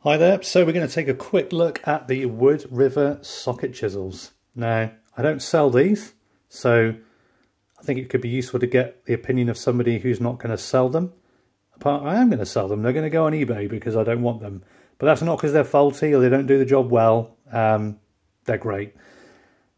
Hi there, so we're going to take a quick look at the WoodRiver socket chisels. Now, I don't sell these, so I think it could be useful to get the opinion of somebody who's not going to sell them. I am going to sell them, they're going to go on eBay because I don't want them. But that's not because they're faulty or they don't do the job well, they're great.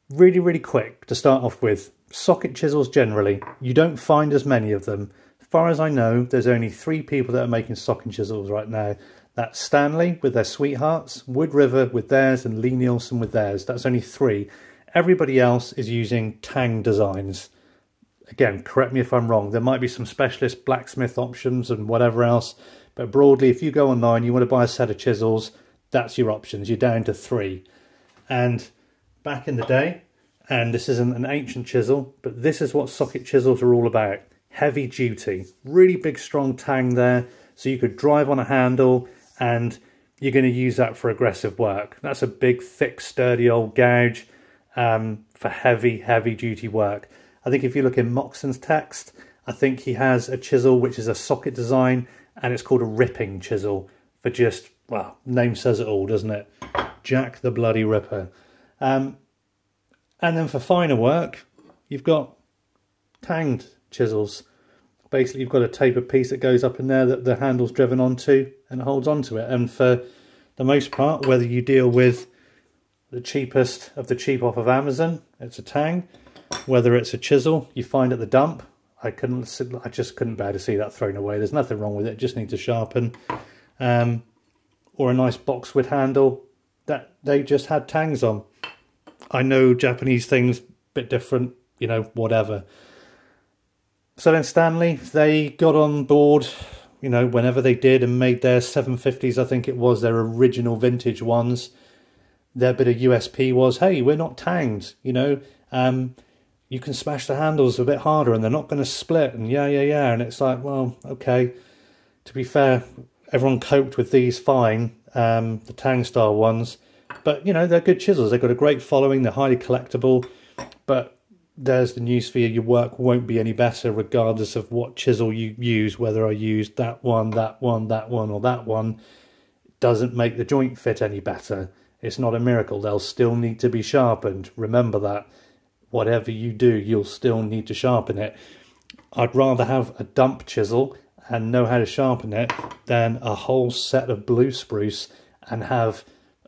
Really, really quick to start off with, socket chisels generally, you don't find as many of them. As far as I know, there's only 3 people that are making socket chisels right now. That's Stanley with their Sweethearts, WoodRiver with theirs, and Lie-Nielsen with theirs. That's only 3. Everybody else is using tang designs. Again, correct me if I'm wrong. There might be some specialist blacksmith options and whatever else. But broadly, if you go online, you want to buy a set of chisels, that's your options. You're down to 3. And back in the day, and this isn't an ancient chisel, but this is what socket chisels are all about. Heavy duty. Really big, strong tang there. So you could drive on a handle, and you're going to use that for aggressive work. That's a big, thick, sturdy old gouge for heavy, heavy duty work. I think if you look in Moxon's text, I think he has a chisel which is a socket design, and it's called a ripping chisel for just, well, name says it all, doesn't it? Jack the Bloody Ripper. And then for finer work, you've got tanged chisels. Basically, you've got a tapered piece that goes up in there that the handle's driven onto and holds onto it. And for the most part, whether you deal with the cheapest of the cheap off of Amazon, it's a tang. Whether it's a chisel you find at the dump, I just couldn't bear to see that thrown away. There's nothing wrong with it, just need to sharpen. Or a nice boxwood handle that they just had tangs on. I know Japanese things, a bit different, you know, whatever. So then Stanley, they got on board, you know, whenever they did and made their 750s, I think it was, their original vintage ones. Their bit of USP was, hey, we're not tanged, you know. You can smash the handles a bit harder and they're not going to split, and yeah. And it's like, well, okay. To be fair, everyone coped with these fine, the tang style ones. But, you know, they're good chisels. They've got a great following. They're highly collectible. But there's the news for you. Your work won't be any better regardless of what chisel you use. Whether I used that one, or that one, doesn't make the joint fit any better. It's not a miracle. They'll still need to be sharpened. Remember that. Whatever you do, you'll still need to sharpen it. I'd rather have a dump chisel and know how to sharpen it than a whole set of blue spruce and have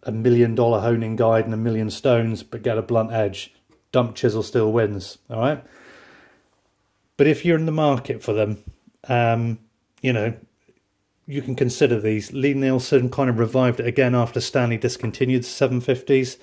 $1 million honing guide and 1,000,000 stones but get a blunt edge. Dump chisel still wins, all right? But if you're in the market for them, you know, you can consider these. Lie-Nielsen kind of revived it again after Stanley discontinued the 750s.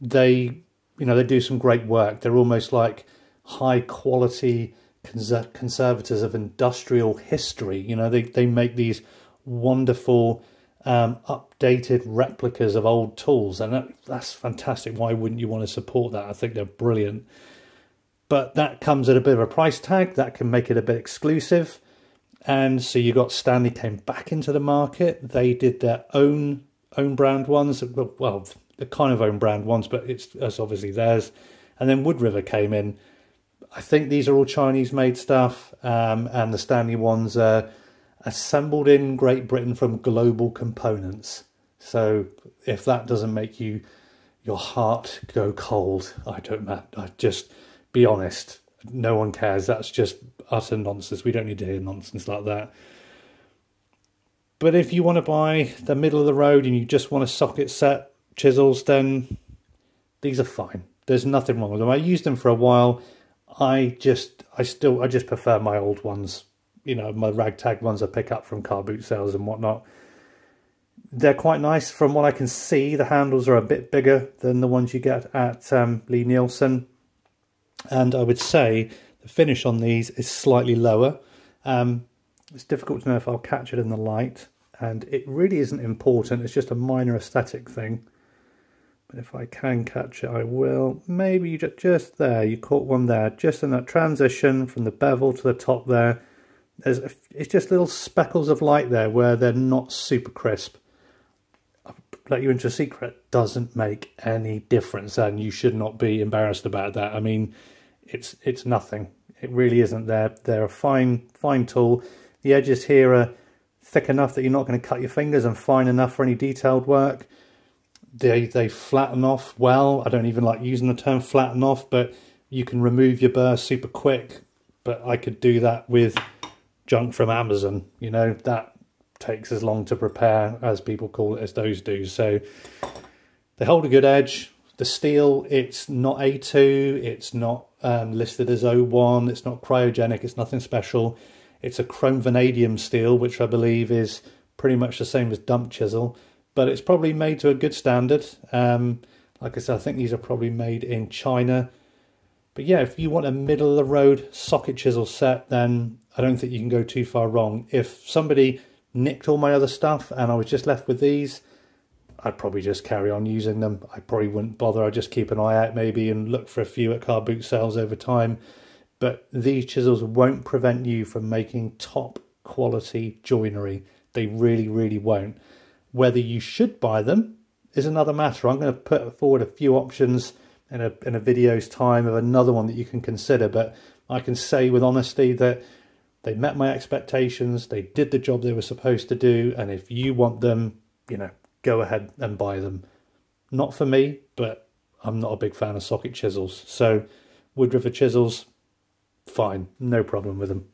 They, you know, they do some great work. They're almost like high quality conservators of industrial history. You know, they make these wonderful updated replicas of old tools, and that's fantastic. Why wouldn't you want to support that? I think they're brilliant. But that comes at a bit of a price tag. That can make it a bit exclusive. And so you got Stanley came back into the market. They did their own brand ones. Well, the kind of own brand ones, but it's obviously theirs. And then WoodRiver came in. I think these are all Chinese made stuff, and the Stanley ones are assembled in Great Britain from global components. So if that doesn't make your heart go cold, I just be honest. No one cares. That's just utter nonsense. We don't need to hear nonsense like that. But if you want to buy the middle of the road and you just want a socket set chisels, then these are fine. There's nothing wrong with them. I used them for a while. I just prefer my old ones. You know, my ragtag ones I pick up from car boot sales and whatnot. They're quite nice. From what I can see, the handles are a bit bigger than the ones you get at Lie-Nielsen. And I would say the finish on these is slightly lower. It's difficult to know if I'll catch it in the light. And it really isn't important. It's just a minor aesthetic thing. But if I can catch it, I will. Maybe you just there. You caught one there. Just in that transition from the bevel to the top there. It's just little speckles of light there where they're not super crisp. I'll let you into a secret. Doesn't make any difference, and you should not be embarrassed about that. I mean, it's nothing. It really isn't. They're a fine tool. The edges here are thick enough that you're not going to cut your fingers and fine enough for any detailed work. They flatten off well. I don't even like using the term flatten off, but you can remove your burr super quick. But I could do that with junk from Amazon. You know, that takes as long to prepare as people call it as those do. So they hold a good edge. The steel, it's not A2, it's not listed as O1, it's not cryogenic, it's nothing special. It's a chrome vanadium steel, which I believe is pretty much the same as dump chisel, but it's probably made to a good standard. Like I said, I think these are probably made in China. But yeah, if you want a middle of the road socket chisel set, then I don't think you can go too far wrong. If somebody nicked all my other stuff and I was just left with these, I'd probably just carry on using them. I probably wouldn't bother. I'd just keep an eye out maybe and look for a few at car boot sales over time. But these chisels won't prevent you from making top quality joinery. They really, really won't. Whether you should buy them is another matter. I'm going to put forward a few options in a video's time of another one that you can consider. But I can say with honesty that they met my expectations. They did the job they were supposed to do. And if you want them, you know, go ahead and buy them. Not for me, but I'm not a big fan of socket chisels. So WoodRiver chisels, fine, no problem with them.